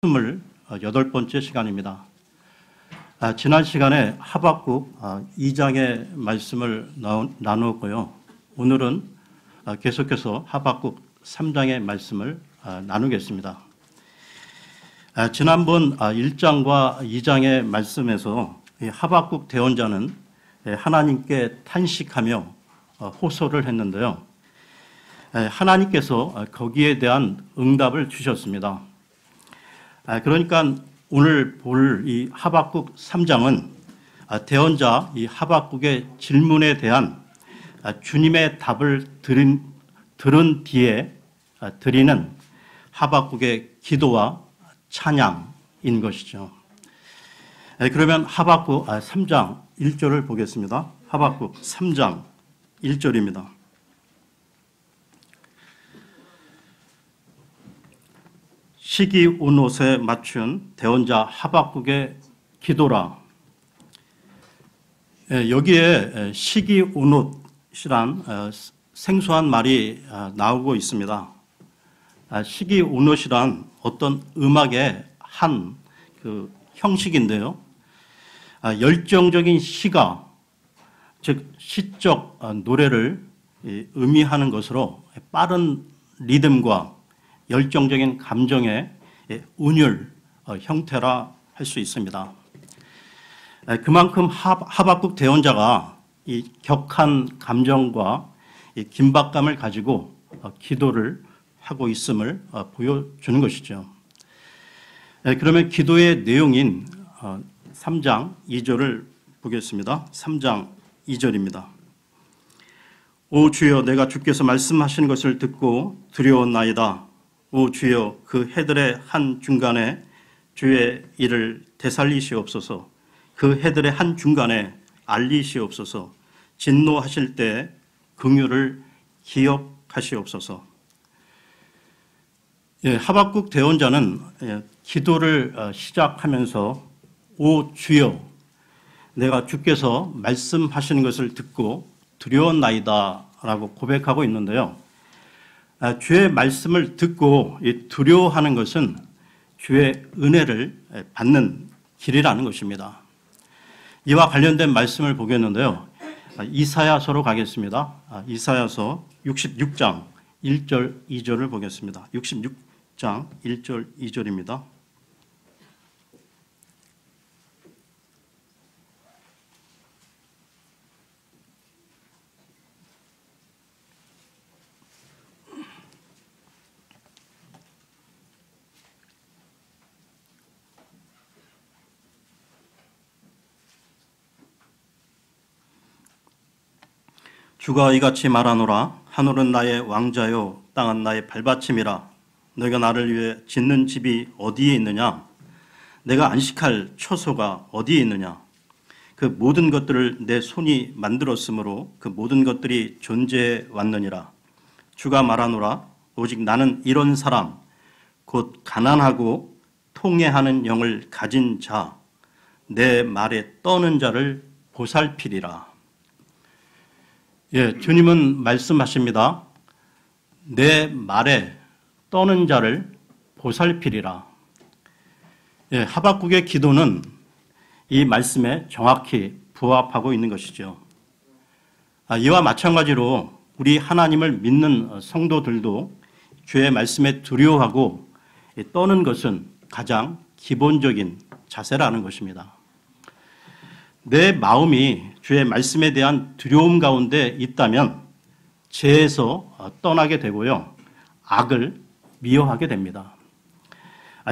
28번째 시간입니다. 지난 시간에 하박국 2장의 말씀을 나누었고요. 오늘은 계속해서 하박국 3장의 말씀을 나누겠습니다. 지난번 1장과 2장의 말씀에서 하박국 대언자는 하나님께 탄식하며 호소를 했는데요. 하나님께서 거기에 대한 응답을 주셨습니다. 그러니까 오늘 볼 이 하박국 3장은 대언자 이 하박국의 질문에 대한 주님의 답을 들은 뒤에 드리는 하박국의 기도와 찬양인 것이죠. 그러면 하박국 3장 1절을 보겠습니다. 하박국 3장 1절입니다. 시기 온옷에 맞춘 대언자 하박국의 기도라. 여기에 시기 온옷이란 생소한 말이 나오고 있습니다. 시기 온옷이란 어떤 음악의 한 그 형식인데요. 열정적인 시가, 즉 시적 노래를 의미하는 것으로 빠른 리듬과 열정적인 감정의 운율 형태라 할 수 있습니다. 그만큼 하박국 대언자가 이 격한 감정과 이 긴박감을 가지고 기도를 하고 있음을 보여주는 것이죠. 그러면 기도의 내용인 3장 2절을 보겠습니다. 3장 2절입니다. 오 주여, 내가 주께서 말씀하시는 것을 듣고 두려웠나이다. 오 주여, 그 해들의 한 중간에 주의 일을 되살리시옵소서. 그 해들의 한 중간에 알리시옵소서. 진노하실 때 긍휼을 기억하시옵소서. 하박국 대언자는 기도를 시작하면서 오 주여, 내가 주께서 말씀하시는 것을 듣고 두려웠나이다 라고 고백하고 있는데요. 주의 말씀을 듣고 두려워하는 것은 주의 은혜를 받는 길이라는 것입니다. 이와 관련된 말씀을 보겠는데요. 이사야서로 가겠습니다. 이사야서 66장 1절 2절을 보겠습니다. 66장 1절 2절입니다. 주가 이같이 말하노라. 하늘은 나의 왕자요 땅은 나의 발받침이라. 너희가 나를 위해 짓는 집이 어디에 있느냐? 내가 안식할 처소가 어디에 있느냐? 그 모든 것들을 내 손이 만들었으므로 그 모든 것들이 존재해 왔느니라. 주가 말하노라. 오직 나는 이런 사람, 곧 가난하고 통회하는 영을 가진 자, 내 말에 떠는 자를 보살피리라. 주님은 말씀하십니다. 내 말에 떠는 자를 보살피리라. 하박국의 기도는 이 말씀에 정확히 부합하고 있는 것이죠. 이와 마찬가지로 우리 하나님을 믿는 성도들도 주의 말씀에 두려워하고 떠는 것은 가장 기본적인 자세라는 것입니다. 내 마음이 주의 말씀에 대한 두려움 가운데 있다면 죄에서 떠나게 되고요. 악을 미워하게 됩니다.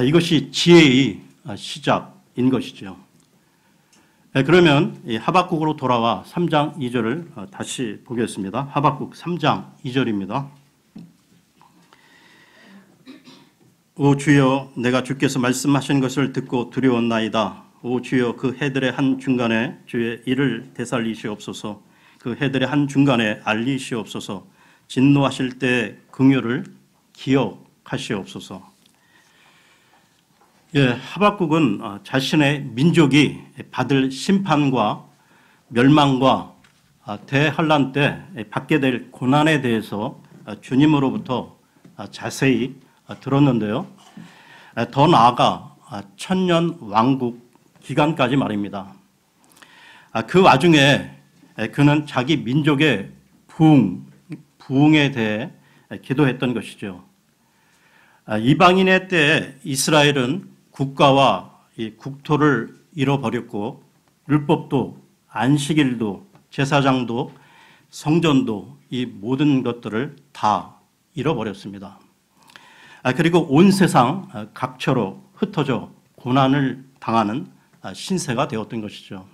이것이 지혜의 시작인 것이죠. 그러면 하박국으로 돌아와 3장 2절을 다시 보겠습니다. 하박국 3장 2절입니다. 오 주여, 내가 주께서 말씀하신 것을 듣고 두려웠나이다. 오 주여, 그 해들의 한 중간에 주의 일을 되살리시옵소서. 그 해들의 한 중간에 알리시옵소서. 진노하실 때 긍휼을 기억하시옵소서. 하박국은 자신의 민족이 받을 심판과 멸망과 대환란 때 받게 될 고난에 대해서 주님으로부터 자세히 들었는데요. 더 나아가 천년 왕국 기간까지 말입니다. 그 와중에 그는 자기 민족의 부흥에 대해 기도했던 것이죠. 이방인의 때에 이스라엘은 국가와 이 국토를 잃어버렸고 율법도 안식일도 제사장도 성전도 이 모든 것들을 다 잃어버렸습니다. 그리고 온 세상 각처로 흩어져 고난을 당하는 신세가 되었던 것이죠.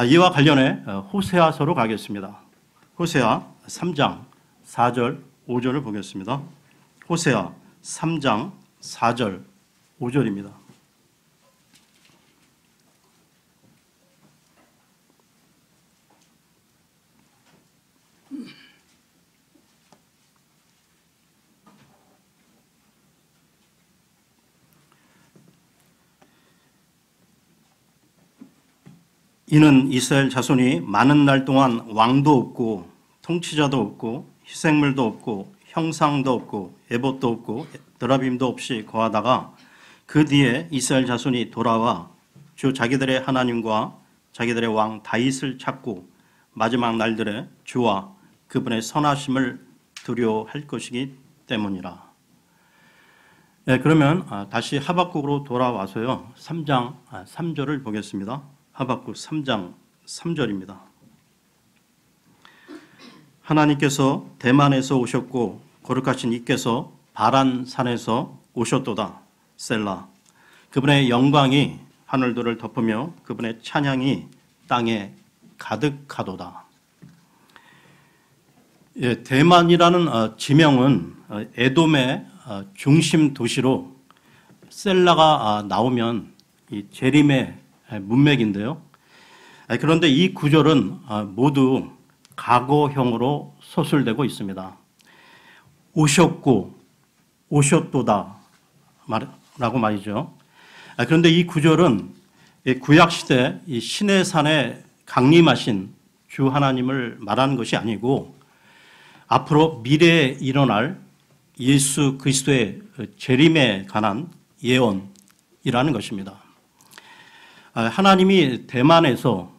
이와 관련해 호세아서로 가겠습니다. 호세아 3장 4절 5절을 보겠습니다. 호세아 3장 4절 5절입니다. 이는 이스라엘 자손이 많은 날 동안 왕도 없고 통치자도 없고 희생물도 없고 형상도 없고 에봇도 없고 드라빔도 없이 거하다가 그 뒤에 이스라엘 자손이 돌아와 주 자기들의 하나님과 자기들의 왕 다윗을 찾고 마지막 날들에 주와 그분의 선하심을 두려워할 것이기 때문이라. 그러면 다시 하박국으로 돌아와서요. 3장 3절을 보겠습니다. 하박국 3장 3절입니다. 하나님께서 대만에서 오셨고 거룩하신 이께서 바란산에서 오셨도다. 셀라. 그분의 영광이 하늘들을 덮으며 그분의 찬양이 땅에 가득하도다. 대만이라는 지명은 에돔의 중심 도시로 셀라가 나오면 이 재림의 문맥인데요. 그런데 이 구절은 모두 과거형으로 서술되고 있습니다. 오셨고 오셨도다 라고 말이죠. 그런데 이 구절은 구약시대 이 시내산에 강림하신 주 하나님을 말하는 것이 아니고 앞으로 미래에 일어날 예수 그리스도의 재림에 관한 예언이라는 것입니다. 하나님이 대만에서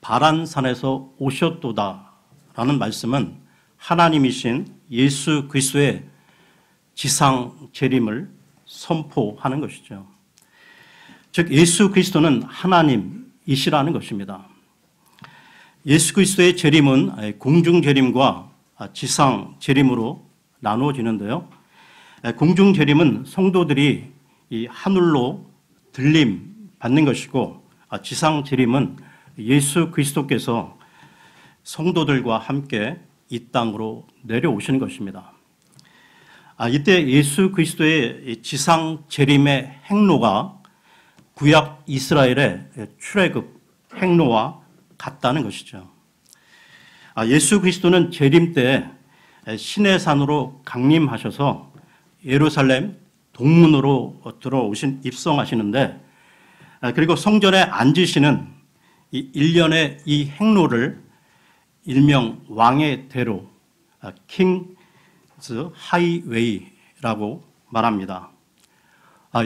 바란산에서 오셨도다라는 말씀은 하나님이신 예수 그리스도의 지상 재림을 선포하는 것이죠. 즉 예수 그리스도는 하나님이시라는 것입니다. 예수 그리스도의 재림은 공중 재림과 지상 재림으로 나누어지는데요. 공중 재림은 성도들이 이 하늘로 들림 받는 것이고 지상 재림은 예수 그리스도께서 성도들과 함께 이 땅으로 내려오시는 것입니다. 이때 예수 그리스도의 지상 재림의 행로가 구약 이스라엘의 출애굽 행로와 같다는 것이죠. 예수 그리스도는 재림 때 시내산으로 강림하셔서 예루살렘 동문으로 입성하시는데 그리고 성전에 앉으시는 이 일련의 이 행로를 일명 왕의 대로 킹스 하이웨이라고 말합니다.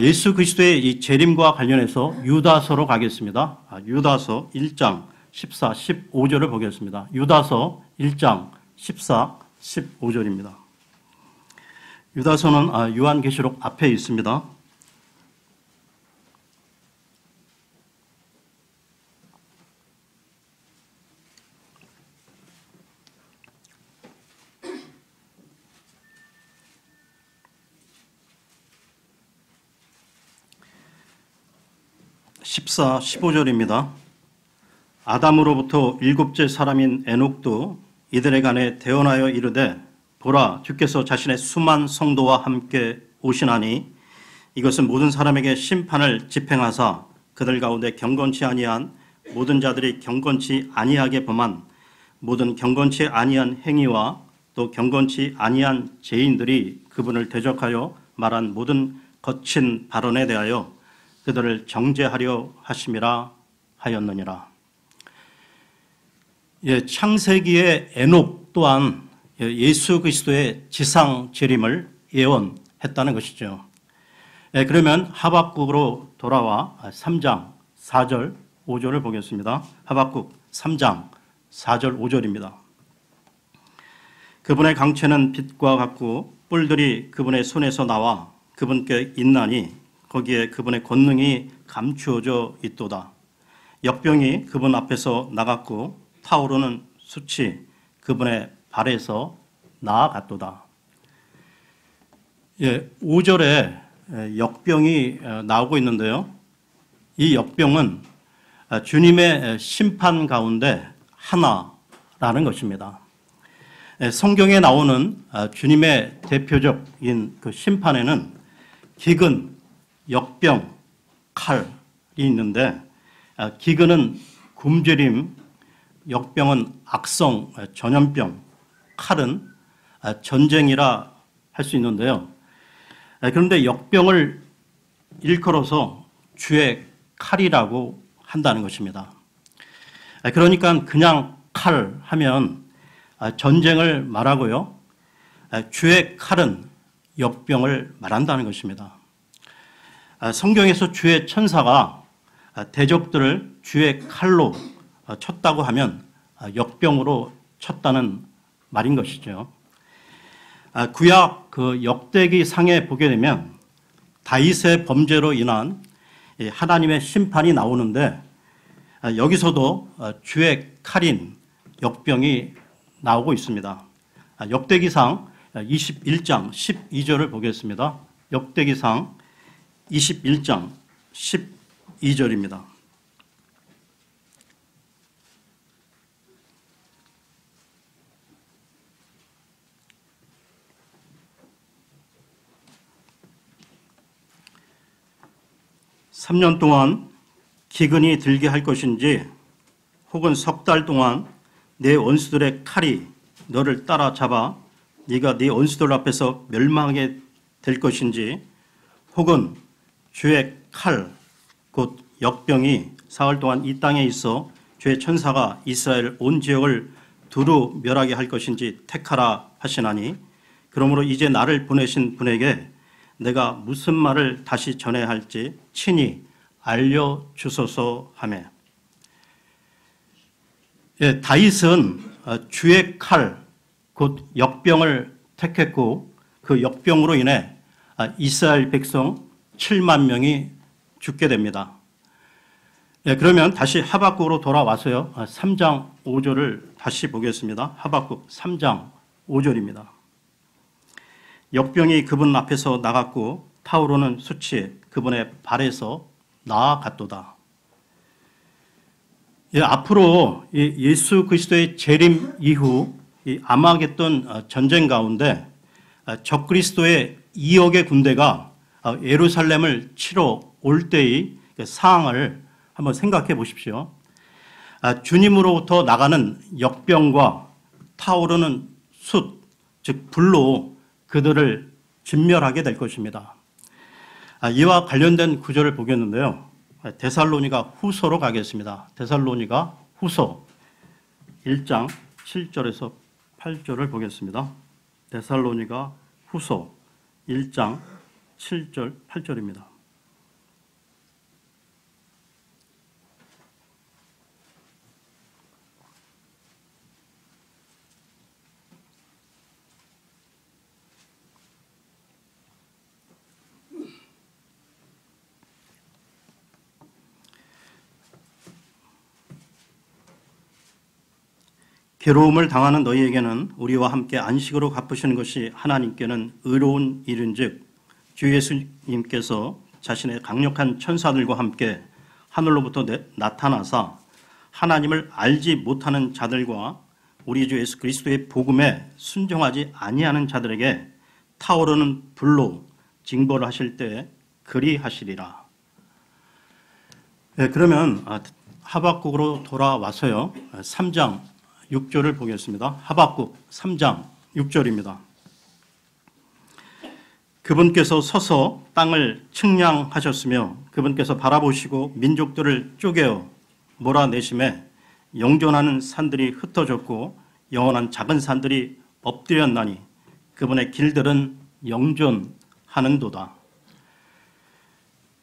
예수 그리스도의 이 재림과 관련해서 유다서로 가겠습니다. 유다서 1장 14, 15절을 보겠습니다. 유다서 1장 14, 15절입니다. 유다서는 요한계시록 앞에 있습니다. (14, 15절입니다) 아담으로부터 일곱째 사람인 에녹도 이들에 관해 대언하여 이르되 보라 주께서 자신의 수만 성도와 함께 오시나니 이것은 모든 사람에게 심판을 집행하사 그들 가운데 경건치 아니한 모든 자들이 경건치 아니하게 범한 모든 경건치 아니한 행위와 또 경건치 아니한 죄인들이 그분을 대적하여 말한 모든 거친 발언에 대하여 그들을 정죄하려 하심이라 하였느니라. 창세기의 에녹 또한 예수 그리스도의 지상 재림을 예언했다는 것이죠. 그러면 하박국으로 돌아와 3장 4절 5절을 보겠습니다. 하박국 3장 4절 5절입니다. 그분의 강체는 빛과 같고 뿔들이 그분의 손에서 나와 그분께 있나니 거기에 그분의 권능이 감추어져 있도다. 역병이 그분 앞에서 나갔고 타오르는 숯이 그분의 발에서 나아갔도다. 5절에 역병이 나오고 있는데요. 이 역병은 주님의 심판 가운데 하나라는 것입니다. 성경에 나오는 주님의 대표적인 그 심판에는 기근, 역병, 칼이 있는데 기근은 굶주림, 역병은 악성, 전염병, 칼은 전쟁이라 할 수 있는데요. 그런데 역병을 일컬어서 주의 칼이라고 한다는 것입니다. 그러니까 그냥 칼 하면 전쟁을 말하고요. 주의 칼은 역병을 말한다는 것입니다. 성경에서 주의 천사가 대적들을 주의 칼로 쳤다고 하면 역병으로 쳤다는 말인 것이죠. 구약 그 역대기 상에 보게 되면 다윗의 범죄로 인한 하나님의 심판이 나오는데 여기서도 주의 칼인 역병이 나오고 있습니다. 역대기상 21장 12절을 보겠습니다. 역대기상 21장 12절입니다. (3년) 동안 기근이 들게 할 것인지 혹은 석 달 동안 내 원수들의 칼이 너를 따라잡아 네가 네 원수들 앞에서 멸망하게 될 것인지 혹은 주의 칼 곧 역병이 사흘 동안 이 땅에 있어 주의 천사가 이스라엘 온 지역을 두루 멸하게 할 것인지 택하라 하시나니 그러므로 이제 나를 보내신 분에게 내가 무슨 말을 다시 전해야 할지 친히 알려주소서 하매. 다윗은 주의 칼, 곧 역병을 택했고 그 역병으로 인해 이스라엘 백성 7만 명이 죽게 됩니다. 그러면 다시 하박국으로 돌아와서요. 3장 5절을 다시 보겠습니다. 하박국 3장 5절입니다. 역병이 그분 앞에서 나갔고 타오르는 숯이 그분의 발에서 나아갔도다. 앞으로 예수 그리스도의 재림 이후 이 아마겟돈 전쟁 가운데 적그리스도의 2억의 군대가 예루살렘을 치러 올 때의 상황을 한번 생각해 보십시오. 주님으로부터 나가는 역병과 타오르는 숯, 즉 불로 그들을 진멸하게 될 것입니다. 이와 관련된 구절을 보겠는데요. 데살로니가 후서로 가겠습니다. 데살로니가 후서 1장 7절에서 8절을 보겠습니다. 데살로니가 후서 1장 7절 8절입니다. 괴로움을 당하는 너희에게는 우리와 함께 안식으로 갚으시는 것이 하나님께는 의로운 일인즉 주 예수님께서 자신의 강력한 천사들과 함께 하늘로부터 나타나사 하나님을 알지 못하는 자들과 우리 주 예수 그리스도의 복음에 순종하지 아니하는 자들에게 타오르는 불로 징벌을 하실 때 그리하시리라. 그러면 하박국으로 돌아와서요. 3장 6절을 보겠습니다. 하박국 3장 6절입니다. 그분께서 서서 땅을 측량하셨으며 그분께서 바라보시고 민족들을 쪼개어 몰아내심에 영존하는 산들이 흩어졌고 영원한 작은 산들이 엎드렸나니 그분의 길들은 영존하는도다.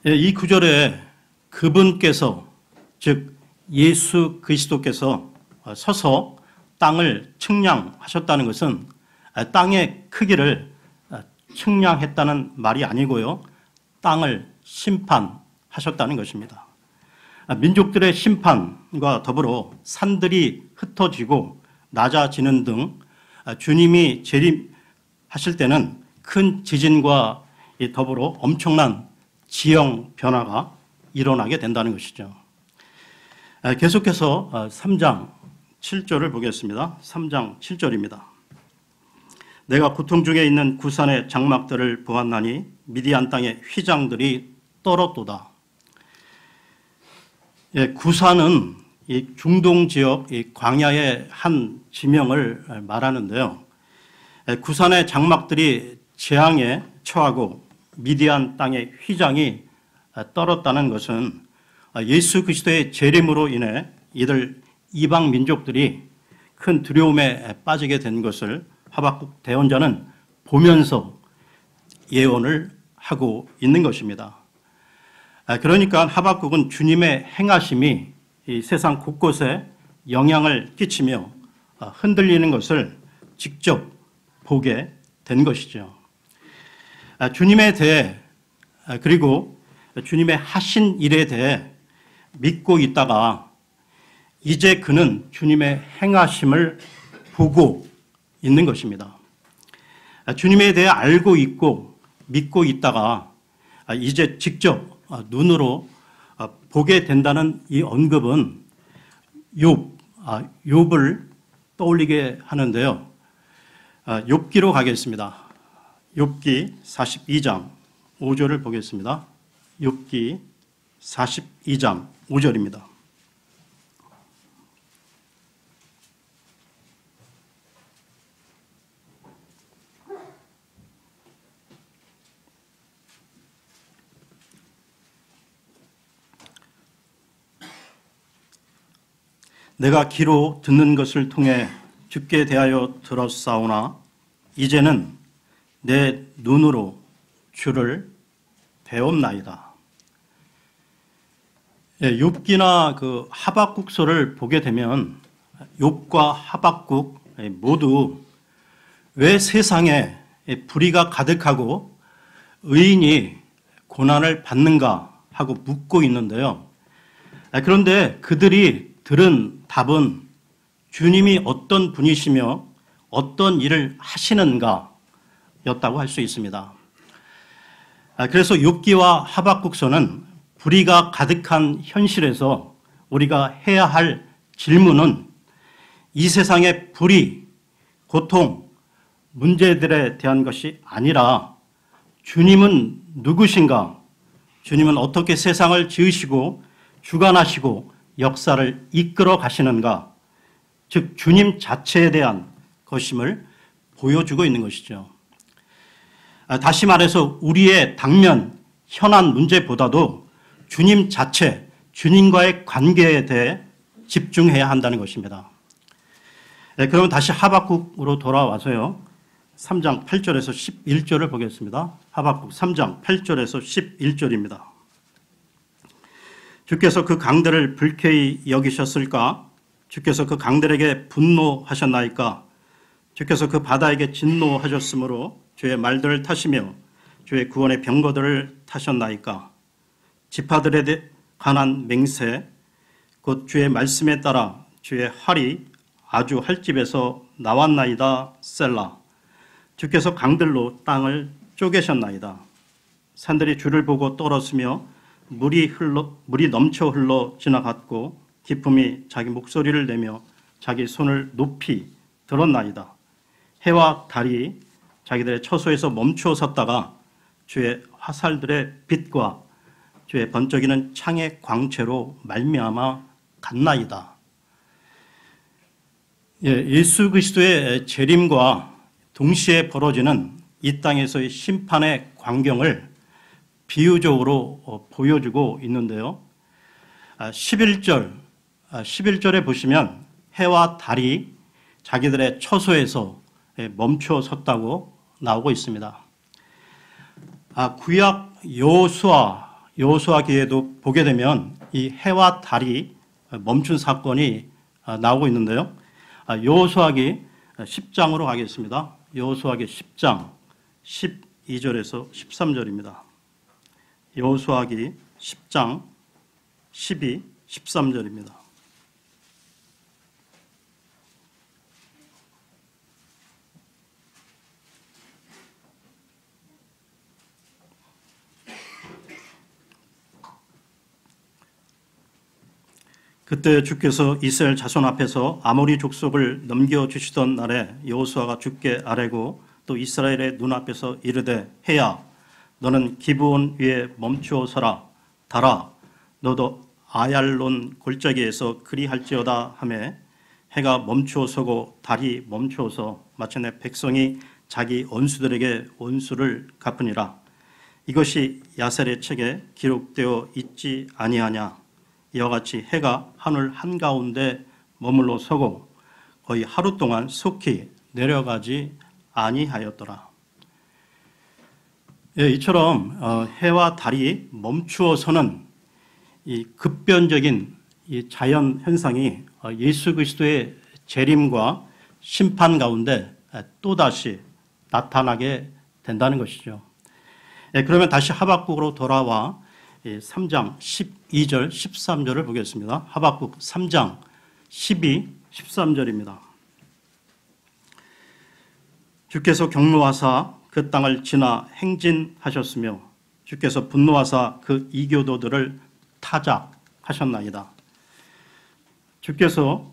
이 구절에 그분께서, 즉 예수 그리스도께서 서서 땅을 측량하셨다는 것은 땅의 크기를 측량했다는 말이 아니고요, 땅을 심판하셨다는 것입니다. 민족들의 심판과 더불어 산들이 흩어지고 낮아지는 등 주님이 재림하실 때는 큰 지진과 더불어 엄청난 지형 변화가 일어나게 된다는 것이죠. 계속해서 3장 7절을 보겠습니다. 3장 7절입니다. 내가 고통 중에 있는 구산의 장막들을 보았나니 미디안 땅의 휘장들이 떨었도다. 구산은 이 중동 지역 이 광야의 한 지명을 말하는데요. 구산의 장막들이 재앙에 처하고 미디안 땅의 휘장이 떨었다는 것은 예수 그리스도의 재림으로 인해 이들 이방 민족들이 큰 두려움에 빠지게 된 것을 하박국 대언자는 보면서 예언을 하고 있는 것입니다. 그러니까 하박국은 주님의 행하심이 이 세상 곳곳에 영향을 끼치며 흔들리는 것을 직접 보게 된 것이죠. 주님에 대해, 그리고 주님의 하신 일에 대해 믿고 있다가 이제 그는 주님의 행하심을 보고 있는 것입니다. 주님에 대해 알고 있고 믿고 있다가 이제 직접 눈으로 보게 된다는 이 언급은 욥을 떠올리게 하는데요. 욥기로 가겠습니다. 욥기 42장 5절을 보겠습니다. 욥기 42장 5절입니다. 내가 귀로 듣는 것을 통해 주께 대하여 들었사오나 이제는 내 눈으로 주를 배웠나이다. 욥기나 그 하박국서를 보게 되면 욥과 하박국 모두 왜 세상에 불의가 가득하고 의인이 고난을 받는가 하고 묻고 있는데요. 그런데 그들이 들은 답은 주님이 어떤 분이시며 어떤 일을 하시는가 였다고 할 수 있습니다. 그래서 욥기와 하박국서는 불의가 가득한 현실에서 우리가 해야 할 질문은 이 세상의 불의, 고통, 문제들에 대한 것이 아니라 주님은 누구신가? 주님은 어떻게 세상을 지으시고 주관하시고 역사를 이끌어 가시는가? 즉 주님 자체에 대한 것임을 보여주고 있는 것이죠. 다시 말해서 우리의 당면, 현안 문제보다도 주님 자체, 주님과의 관계에 대해 집중해야 한다는 것입니다. 그러면 다시 하박국으로 돌아와서요. 3장 8절에서 11절을 보겠습니다. 하박국 3장 8절에서 11절입니다. 주께서 그 강들을 불쾌히 여기셨을까? 주께서 그 강들에게 분노하셨나이까? 주께서 그 바다에게 진노하셨으므로 주의 말들을 타시며 주의 구원의 병거들을 타셨나이까? 지파들에 관한 맹세, 곧 주의 말씀에 따라 주의 활이 아주 활집에서 나왔나이다. 셀라. 주께서 강들로 땅을 쪼개셨나이다. 산들이 주를 보고 떨었으며 물이 넘쳐 흘러 지나갔고 기쁨이 자기 목소리를 내며 자기 손을 높이 들었나이다. 해와 달이 자기들의 처소에서 멈추어 섰다가 주의 화살들의 빛과 주의 번쩍이는 창의 광채로 말미암아 갔나이다. 예수 그리스도의 재림과 동시에 벌어지는 이 땅에서의 심판의 광경을 비유적으로 보여주고 있는데요. 11절에 보시면 해와 달이 자기들의 처소에서 멈추어 섰다고 나오고 있습니다. 구약 여호수아 여호수아기에도 보게 되면 이 해와 달이 멈춘 사건이 나오고 있는데요. 여호수아기 10장으로 가겠습니다. 여호수아기 10장 12절에서 13절입니다. 여호수아기 10장 12, 13절입니다. 그때 주께서 이스라엘 자손 앞에서 아모리 족속을 넘겨주시던 날에 여호수아가 주께 아뢰고 또 이스라엘의 눈앞에서 이르되 해야 너는 기브온 위에 멈추어 서라. 달아 너도 아얄론 골짜기에서 그리할지어다 하매 해가 멈추어 서고 달이 멈추어서 마침내 백성이 자기 원수들에게 원수를 갚으니라. 이것이 야셀의 책에 기록되어 있지 아니하냐. 이와 같이 해가 하늘 한가운데 머물러 서고 거의 하루 동안 속히 내려가지 아니하였더라. 예, 이처럼 해와 달이 멈추어서는 이 급변적인 이 자연 현상이 예수 그리스도의 재림과 심판 가운데 또다시 나타나게 된다는 것이죠. 예, 그러면 다시 하박국으로 돌아와 3장 12절 13절을 보겠습니다. 하박국 3장 12, 13절입니다. 주께서 경노하사 그 땅을 지나 행진하셨으며 주께서 분노하사 그 이교도들을 타작하셨나이다. 주께서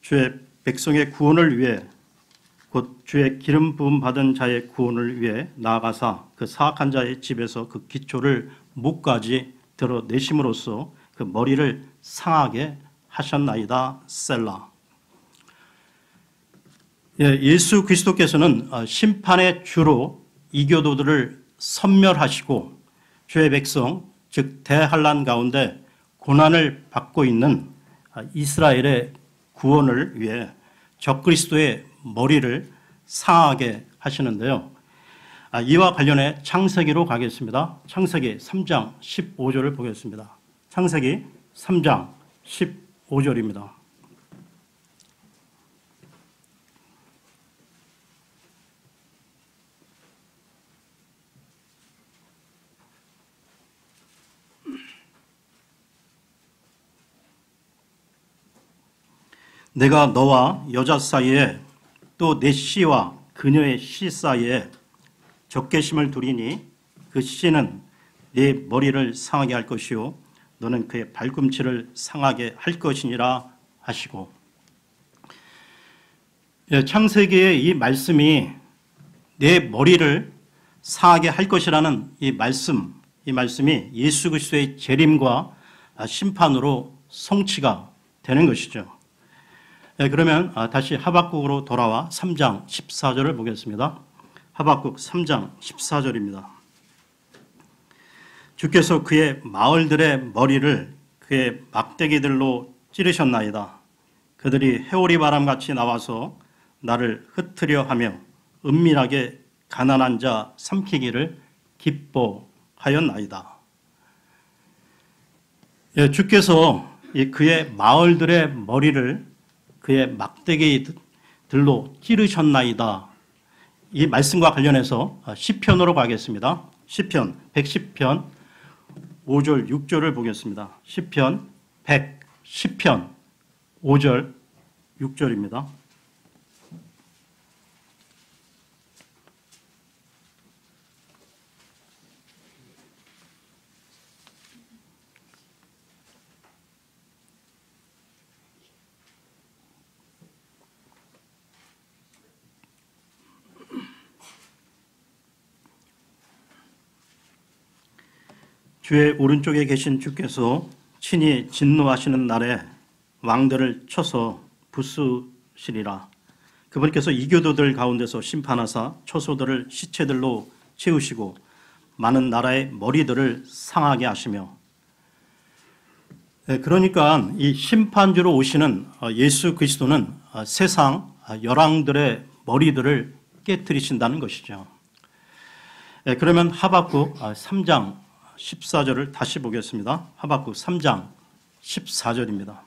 주의 백성의 구원을 위해 곧 주의 기름 부음 받은 자의 구원을 위해 나아가사 그 사악한 자의 집에서 그 기초를 목까지 드러내심으로써 그 머리를 상하게 하셨나이다. 셀라. 예수 그리스도께서는 심판의 주로 이교도들을 섬멸하시고 주의 백성 즉 대환란 가운데 고난을 받고 있는 이스라엘의 구원을 위해 적그리스도의 머리를 상하게 하시는데요. 이와 관련해 창세기로 가겠습니다. 창세기 3장 15절을 보겠습니다. 창세기 3장 15절입니다. 내가 너와 여자 사이에 또 내 씨와 그녀의 씨 사이에 적개심을 두리니 그 씨는 네 머리를 상하게 할 것이요 너는 그의 발꿈치를 상하게 할 것이니라 하시고. 창세기의 이 말씀이 내 머리를 상하게 할 것이라는 이 말씀이 예수 그리스도의 재림과 심판으로 성취가 되는 것이죠. 그러면 다시 하박국으로 돌아와 3장 14절을 보겠습니다. 하박국 3장 14절입니다. 주께서 그의 마을들의 머리를 그의 막대기들로 찌르셨나이다. 그들이 해오리 바람같이 나와서 나를 흩으려 하며 은밀하게 가난한 자 삼키기를 기뻐하였나이다. 주께서 그의 마을들의 머리를 그의 막대기들로 찌르셨나이다. 이 말씀과 관련해서 시편으로 가겠습니다. 시편 110편 5절 6절을 보겠습니다. 시편 110편 5절 6절입니다. 주의 오른쪽에 계신 주께서 친히 진노하시는 날에 왕들을 쳐서 부수시리라. 그분께서 이교도들 가운데서 심판하사 초소들을 시체들로 채우시고 많은 나라의 머리들을 상하게 하시며. 그러니까 이 심판주로 오시는 예수 그리스도는 세상 열왕들의 머리들을 깨뜨리신다는 것이죠. 그러면 하박국 3장 14절을 다시 보겠습니다. 하박국 3장 14절입니다.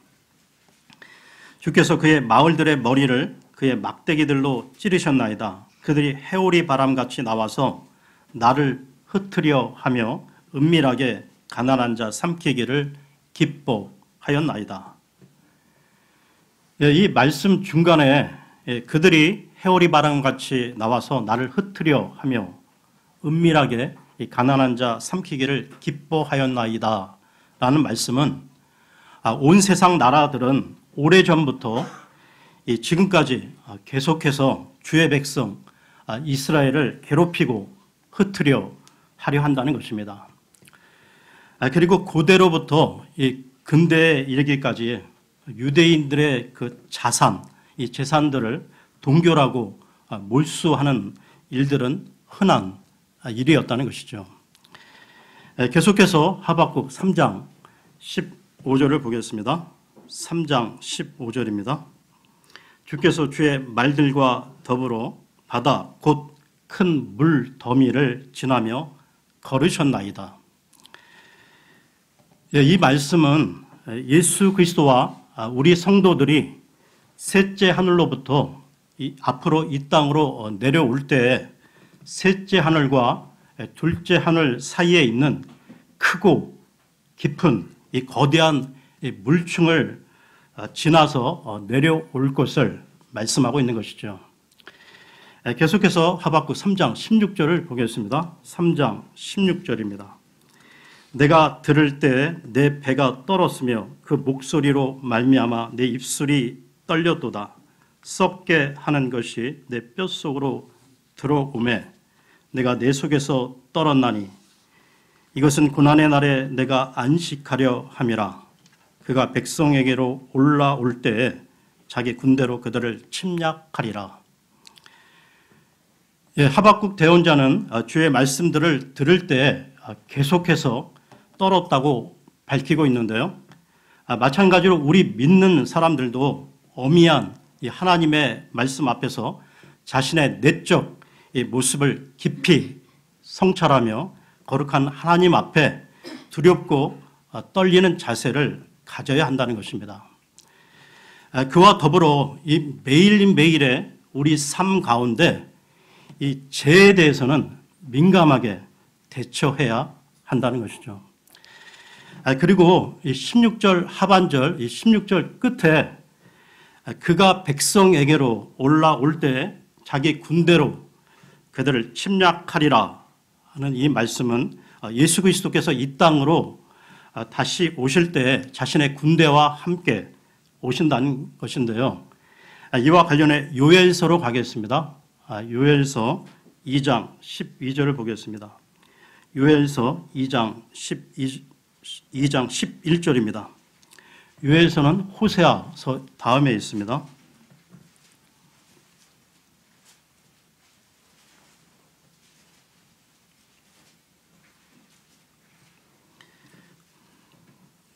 주께서 그의 마을들의 머리를 그의 막대기들로 찌르셨나이다. 그들이 해오리 바람같이 나와서 나를 흩으려 하며 은밀하게 가난한 자 삼키기를 기뻐하였나이다. 이 말씀 중간에 그들이 해오리 바람같이 나와서 나를 흩으려 하며 은밀하게 가난한 자 삼키기를 기뻐하였나이다 라는 말씀은 온 세상 나라들은 오래전부터 지금까지 계속해서 주의 백성 이스라엘을 괴롭히고 흩으려 하려 한다는 것입니다. 그리고 고대로부터 이 근대에 이르기까지 유대인들의 그 자산, 이 재산들을 동결하고 몰수하는 일들은 흔한 일이었다는 것이죠. 계속해서 하박국 3장 15절을 보겠습니다. 3장 15절입니다. 주께서 주의 말들과 더불어 바다 곧 큰 물 더미를 지나며 걸으셨나이다. 이 말씀은 예수 그리스도와 우리 성도들이 셋째 하늘로부터 앞으로 이 땅으로 내려올 때 셋째 하늘과 둘째 하늘 사이에 있는 크고 깊은 이 거대한 물층을 지나서 내려올 것을 말씀하고 있는 것이죠. 계속해서 하박국 3장 16절을 보겠습니다. 3장 16절입니다. 내가 들을 때 내 배가 떨었으며 그 목소리로 말미암아 내 입술이 떨렸도다. 썩게 하는 것이 내 뼛속으로 들어오매 내가 내 속에서 떨었나니 이것은 고난의 날에 내가 안식하려 함이라. 그가 백성에게로 올라올 때에 자기 군대로 그들을 침략하리라. 하박국 대언자는 주의 말씀들을 들을 때 계속해서 떨었다고 밝히고 있는데요. 마찬가지로 우리 믿는 사람들도 어미한 이 하나님의 말씀 앞에서 자신의 내적 모습을 깊이 성찰하며 거룩한 하나님 앞에 두렵고 떨리는 자세를 가져야 한다는 것입니다. 그와 더불어 이 매일매일의 우리 삶 가운데 이 죄에 대해서는 민감하게 대처해야 한다는 것이죠. 그리고 이 16절 하반절, 이 16절 끝에 그가 백성에게로 올라올 때 자기 군대로 그들을 침략하리라 하는 이 말씀은 예수 그리스도께서 이 땅으로 다시 오실 때 자신의 군대와 함께 오신다는 것인데요. 이와 관련해 요엘서로 가겠습니다. 요엘서 2장 12절을 보겠습니다. 요엘서 2장 11절입니다. 요엘서는 호세아서 다음에 있습니다.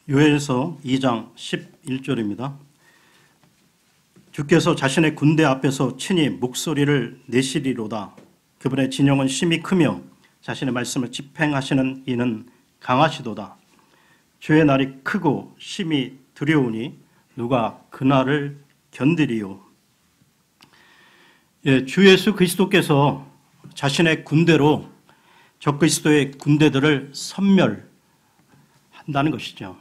요엘서 2장 11절입니다. 주께서 자신의 군대 앞에서 친히 목소리를 내시리로다. 그분의 진영은 심히 크며 자신의 말씀을 집행하시는 이는 강하시도다. 주의 날이 크고 심히 두려우니 누가 그날을 견디리요. 주 예수 그리스도께서 자신의 군대로 적그리스도의 군대들을 섬멸한다는 것이죠.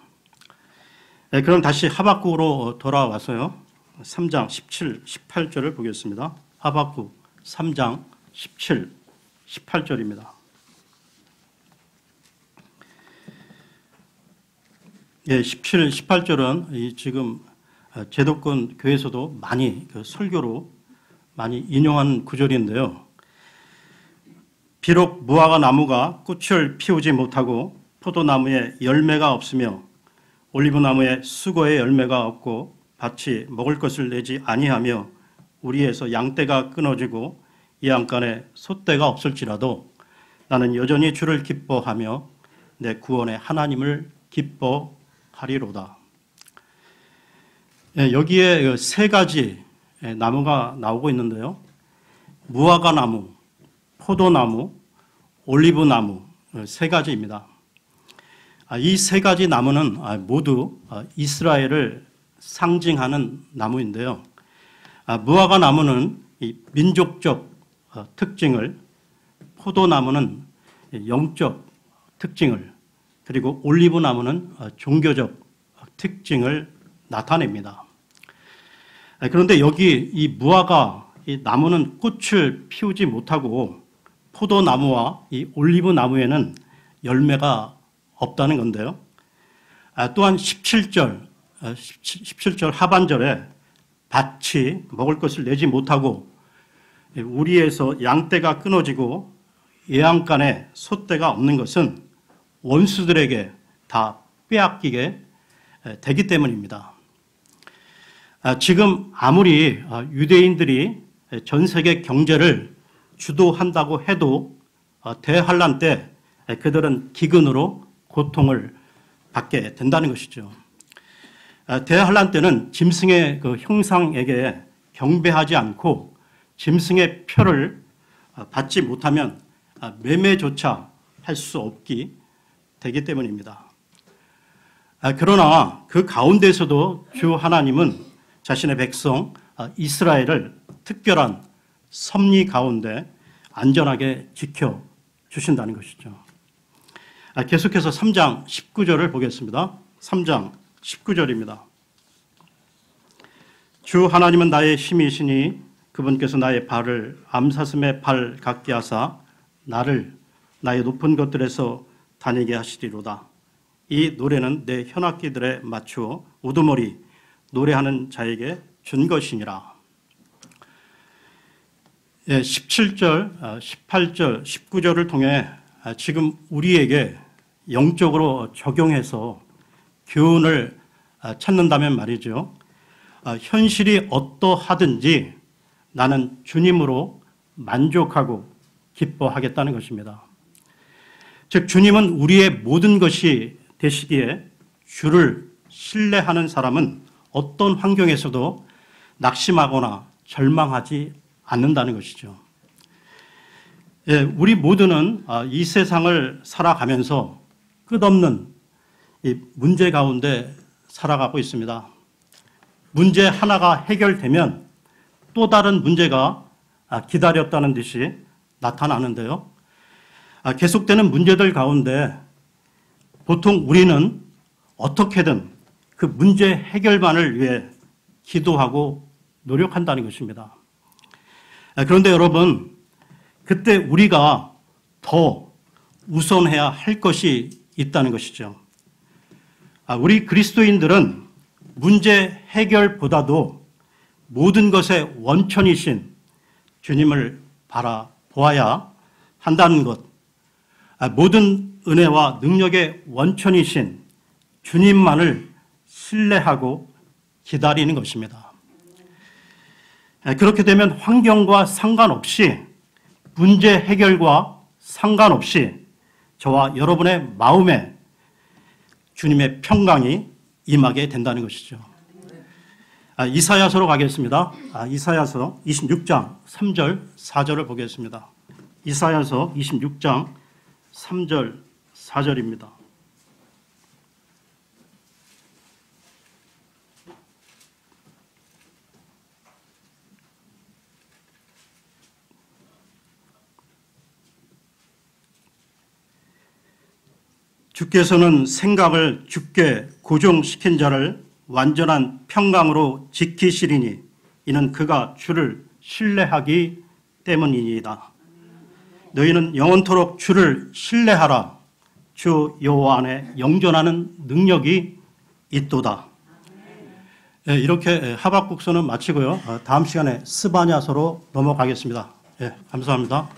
그럼 다시 하박국으로 돌아와서요. 3장 17, 18절을 보겠습니다. 하박국 3장 17, 18절입니다. 17, 18절은 지금 제도권 교회에서도 많이 설교로 많이 인용한 구절인데요. 비록 무화과 나무가 꽃을 피우지 못하고 포도나무에 열매가 없으며 올리브나무에 수고의 열매가 없고 밭이 먹을 것을 내지 아니하며 우리에서 양떼가 끊어지고 이 안간에 소떼가 없을지라도 나는 여전히 주를 기뻐하며 내 구원의 하나님을 기뻐하리로다. 여기에 세 가지 나무가 나오고 있는데요. 무화과 나무, 포도나무, 올리브나무 세 가지입니다. 이 세 가지 나무는 모두 이스라엘을 상징하는 나무인데요. 무화과 나무는 이 민족적 특징을, 포도나무는 영적 특징을, 그리고 올리브 나무는 종교적 특징을 나타냅니다. 그런데 여기 이 무화과 이 나무는 꽃을 피우지 못하고 포도나무와 이 올리브 나무에는 열매가 없다는 건데요. 또한 17절 하반절에 밭이 먹을 것을 내지 못하고 우리에서 양떼가 끊어지고 예양간에 소떼가 없는 것은 원수들에게 다 빼앗기게 되기 때문입니다. 지금 아무리 유대인들이 전 세계 경제를 주도한다고 해도 대환란 때 그들은 기근으로 고통을 받게 된다는 것이죠. 대환란 때는 짐승의 그 형상에게 경배하지 않고 짐승의 표를 받지 못하면 매매조차 할 수 없기 되기 때문입니다. 그러나 그 가운데서도 주 하나님은 자신의 백성 이스라엘을 특별한 섭리 가운데 안전하게 지켜주신다는 것이죠. 계속해서 3장 19절을 보겠습니다. 3장 19절입니다. 주 하나님은 나의 힘이시니 그분께서 나의 발을 암사슴의 발 같게 하사 나를 나의 높은 것들에서 다니게 하시리로다. 이 노래는 내 현악기들에 맞추어 우두머리 노래하는 자에게 준 것이니라. 17절, 18절, 19절을 통해 지금 우리에게 영적으로 적용해서 교훈을 찾는다면 말이죠. 현실이 어떠하든지 나는 주님으로 만족하고 기뻐하겠다는 것입니다. 즉 주님은 우리의 모든 것이 되시기에 주를 신뢰하는 사람은 어떤 환경에서도 낙심하거나 절망하지 않는다는 것이죠. 우리 모두는 이 세상을 살아가면서 끝없는 이 문제 가운데 살아가고 있습니다. 문제 하나가 해결되면 또 다른 문제가 기다렸다는 듯이 나타나는데요. 계속되는 문제들 가운데 보통 우리는 어떻게든 그 문제 해결만을 위해 기도하고 노력한다는 것입니다. 그런데 여러분, 그때 우리가 더 우선해야 할 것이 있다는 것이죠. 우리 그리스도인들은 문제 해결보다도 모든 것의 원천이신 주님을 바라보아야 한다는 것, 모든 은혜와 능력의 원천이신 주님만을 신뢰하고 기다리는 것입니다. 그렇게 되면 환경과 상관없이, 문제 해결과 상관없이 저와 여러분의 마음에 주님의 평강이 임하게 된다는 것이죠. 이사야서로 가겠습니다. 이사야서 26장 3절 4절을 보겠습니다. 이사야서 26장 3절 4절입니다. 주께서는 생각을 주께 고정시킨 자를 완전한 평강으로 지키시리니 이는 그가 주를 신뢰하기 때문이니이다. 너희는 영원토록 주를 신뢰하라. 주 여호와 안에 영존하는 능력이 있도다. 이렇게 하박국서는 마치고요. 다음 시간에 스바냐서로 넘어가겠습니다. 감사합니다.